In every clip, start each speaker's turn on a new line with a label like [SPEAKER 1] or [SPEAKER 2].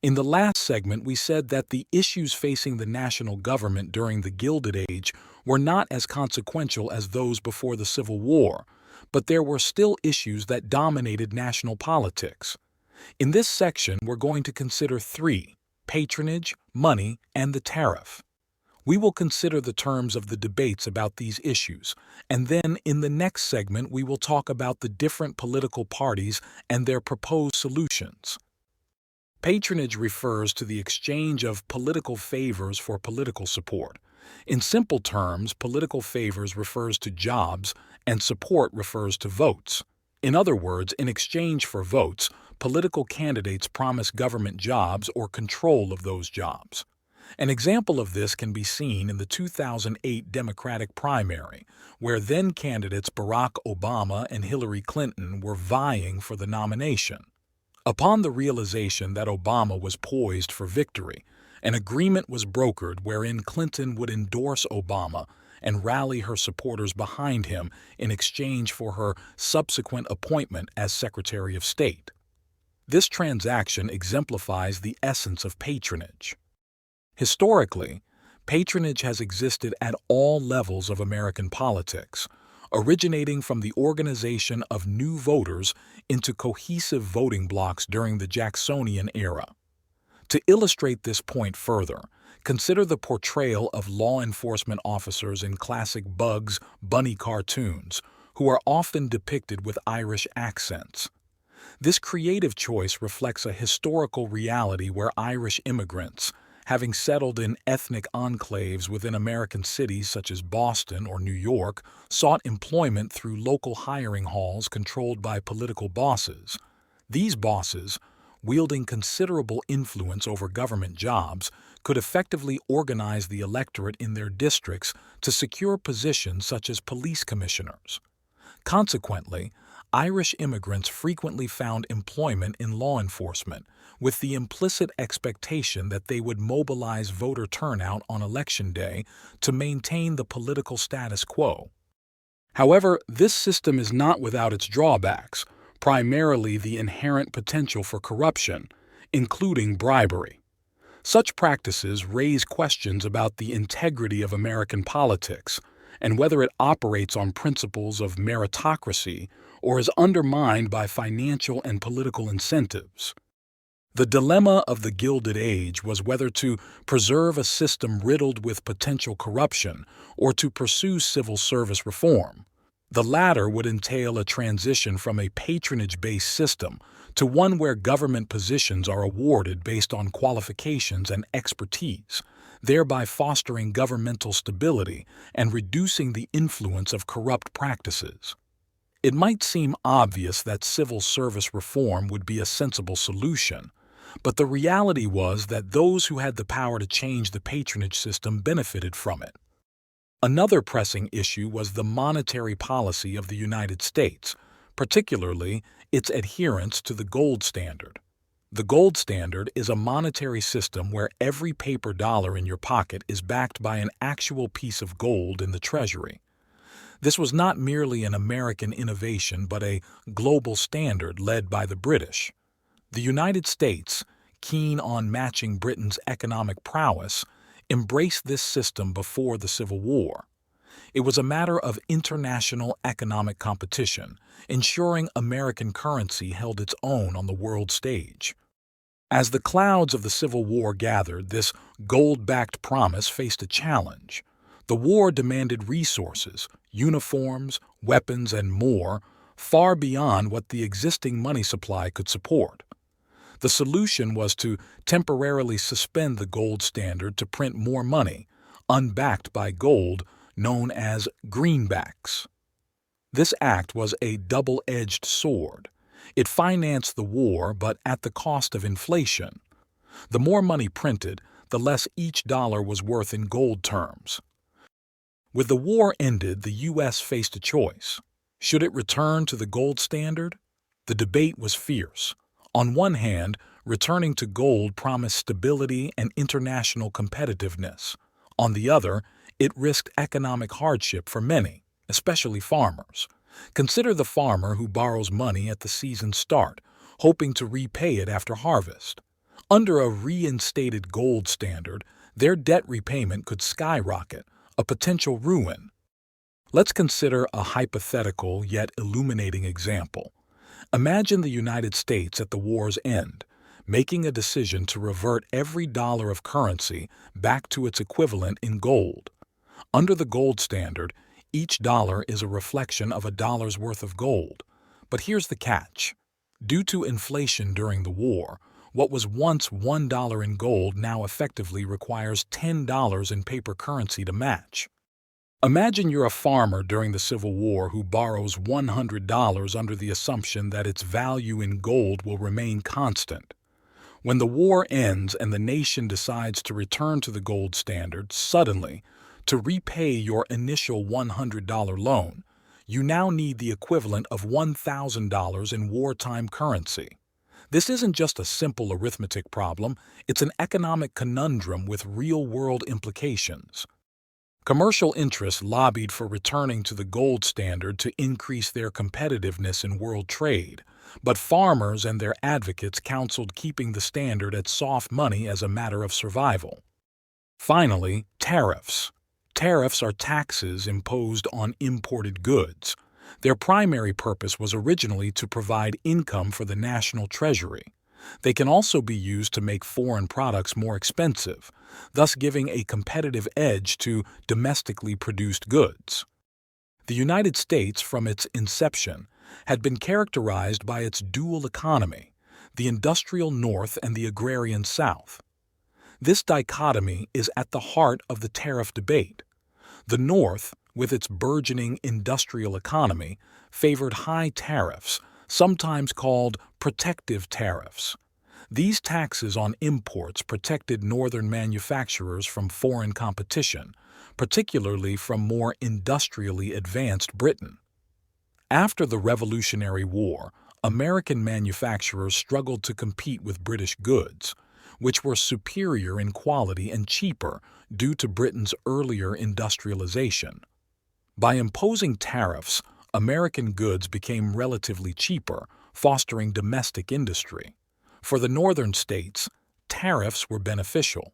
[SPEAKER 1] In the last segment, we said that the issues facing the national government during the Gilded Age were not as consequential as those before the Civil War, but there were still issues that dominated national politics. In this section, we're going to consider three: patronage, money, and the tariff. We will consider the terms of the debates about these issues, and then in the next segment, we will talk about the different political parties and their proposed solutions. Patronage refers to the exchange of political favors for political support. In simple terms, political favors refers to jobs and support refers to votes. In other words, in exchange for votes, political candidates promise government jobs or control of those jobs. An example of this can be seen in the 2008 Democratic primary, where then-candidates Barack Obama and Hillary Clinton were vying for the nomination. Upon the realization that Obama was poised for victory, an agreement was brokered wherein Clinton would endorse Obama and rally her supporters behind him in exchange for her subsequent appointment as Secretary of State. This transaction exemplifies the essence of patronage. Historically, patronage has existed at all levels of American politics, originating from the organization of new voters into cohesive voting blocks during the Jacksonian era. To illustrate this point further, consider the portrayal of law enforcement officers in classic Bugs Bunny cartoons, who are often depicted with Irish accents. This creative choice reflects a historical reality where Irish immigrants, having settled in ethnic enclaves within American cities such as Boston or New York, sought employment through local hiring halls controlled by political bosses. These bosses, wielding considerable influence over government jobs, could effectively organize the electorate in their districts to secure positions such as police commissioners. Consequently, Irish immigrants frequently found employment in law enforcement, with the implicit expectation that they would mobilize voter turnout on Election Day to maintain the political status quo. However, this system is not without its drawbacks, primarily the inherent potential for corruption, including bribery. Such practices raise questions about the integrity of American politics and whether it operates on principles of meritocracy or is undermined by financial and political incentives. The dilemma of the Gilded Age was whether to preserve a system riddled with potential corruption or to pursue civil service reform. The latter would entail a transition from a patronage-based system to one where government positions are awarded based on qualifications and expertise, thereby fostering governmental stability and reducing the influence of corrupt practices. It might seem obvious that civil service reform would be a sensible solution, but the reality was that those who had the power to change the patronage system benefited from it. Another pressing issue was the monetary policy of the United States, particularly its adherence to the gold standard. The gold standard is a monetary system where every paper dollar in your pocket is backed by an actual piece of gold in the Treasury. This was not merely an American innovation but a global standard led by the British. The United States, keen on matching Britain's economic prowess, embraced this system before the Civil War. It was a matter of international economic competition, ensuring American currency held its own on the world stage. As the clouds of the Civil War gathered, this gold-backed promise faced a challenge. The war demanded resources, uniforms, weapons, and more, far beyond what the existing money supply could support. The solution was to temporarily suspend the gold standard to print more money, unbacked by gold, known as greenbacks. This act was a double-edged sword. It financed the war, but at the cost of inflation. The more money printed, the less each dollar was worth in gold terms. With the war ended, the U.S. faced a choice. Should it return to the gold standard? The debate was fierce. On one hand, returning to gold promised stability and international competitiveness. On the other, it risked economic hardship for many, especially farmers. Consider the farmer who borrows money at the season's start, hoping to repay it after harvest. Under a reinstated gold standard, their debt repayment could skyrocket, a potential ruin. Let's consider a hypothetical yet illuminating example. Imagine the United States at the war's end, making a decision to revert every dollar of currency back to its equivalent in gold. Under the gold standard, each dollar is a reflection of a dollar's worth of gold. But here's the catch. Due to inflation during the war, what was once $1 in gold now effectively requires $10 in paper currency to match. Imagine you're a farmer during the Civil War who borrows $100 under the assumption that its value in gold will remain constant. When the war ends and the nation decides to return to the gold standard, suddenly, to repay your initial $100 loan, you now need the equivalent of $1,000 in wartime currency. This isn't just a simple arithmetic problem, it's an economic conundrum with real-world implications. Commercial interests lobbied for returning to the gold standard to increase their competitiveness in world trade, but farmers and their advocates counseled keeping the standard at soft money as a matter of survival. Finally, tariffs. Tariffs are taxes imposed on imported goods. Their primary purpose was originally to provide income for the national treasury. They can also be used to make foreign products more expensive, thus giving a competitive edge to domestically produced goods. The United States, from its inception, had been characterized by its dual economy, the industrial North and the agrarian South. This dichotomy is at the heart of the tariff debate. The North, with its burgeoning industrial economy, favored high tariffs, sometimes called protective tariffs. These taxes on imports protected northern manufacturers from foreign competition, particularly from more industrially advanced Britain. After the Revolutionary War, American manufacturers struggled to compete with British goods, which were superior in quality and cheaper due to Britain's earlier industrialization. By imposing tariffs, American goods became relatively cheaper, fostering domestic industry. For the northern states, tariffs were beneficial.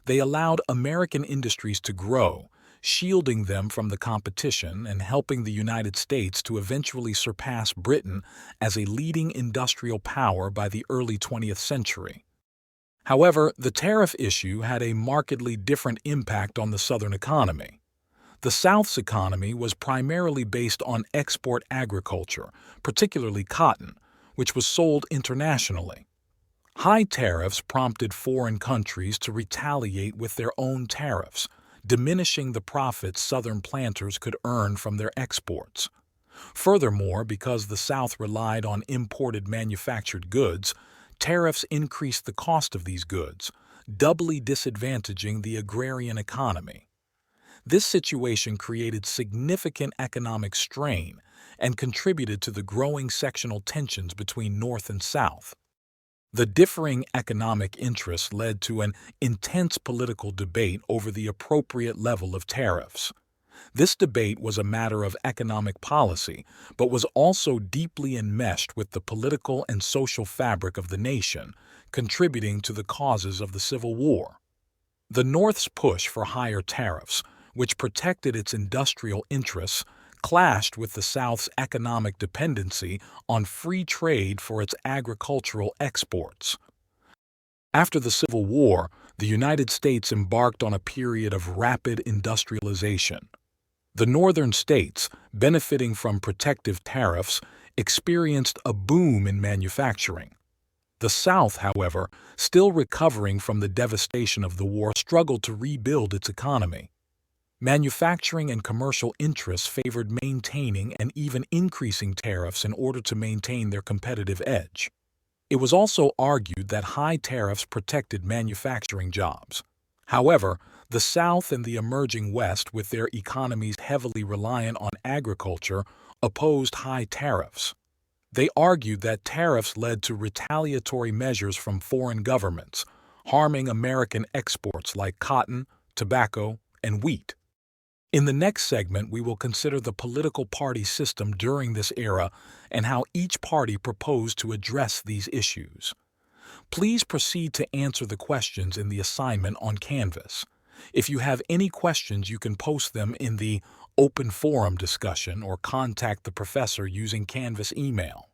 [SPEAKER 1] They allowed American industries to grow, shielding them from the competition and helping the United States to eventually surpass Britain as a leading industrial power by the early 20th century. However, the tariff issue had a markedly different impact on the Southern economy. The South's economy was primarily based on export agriculture, particularly cotton, which was sold internationally. High tariffs prompted foreign countries to retaliate with their own tariffs, diminishing the profits Southern planters could earn from their exports. Furthermore, because the South relied on imported manufactured goods, tariffs increased the cost of these goods, doubly disadvantaging the agrarian economy. This situation created significant economic strain and contributed to the growing sectional tensions between North and South. The differing economic interests led to an intense political debate over the appropriate level of tariffs. This debate was a matter of economic policy, but was also deeply enmeshed with the political and social fabric of the nation, contributing to the causes of the Civil War. The North's push for higher tariffs, which protected its industrial interests, clashed with the South's economic dependency on free trade for its agricultural exports. After the Civil War, the United States embarked on a period of rapid industrialization. The northern states, benefiting from protective tariffs, experienced a boom in manufacturing. The South, however, still recovering from the devastation of the war, struggled to rebuild its economy. Manufacturing and commercial interests favored maintaining and even increasing tariffs in order to maintain their competitive edge. It was also argued that high tariffs protected manufacturing jobs. However, the South and the emerging West, with their economies heavily reliant on agriculture, opposed high tariffs. They argued that tariffs led to retaliatory measures from foreign governments, harming American exports like cotton, tobacco, and wheat. In the next segment, we will consider the political party system during this era and how each party proposed to address these issues. Please proceed to answer the questions in the assignment on Canvas. If you have any questions, you can post them in the open forum discussion or contact the professor using Canvas email.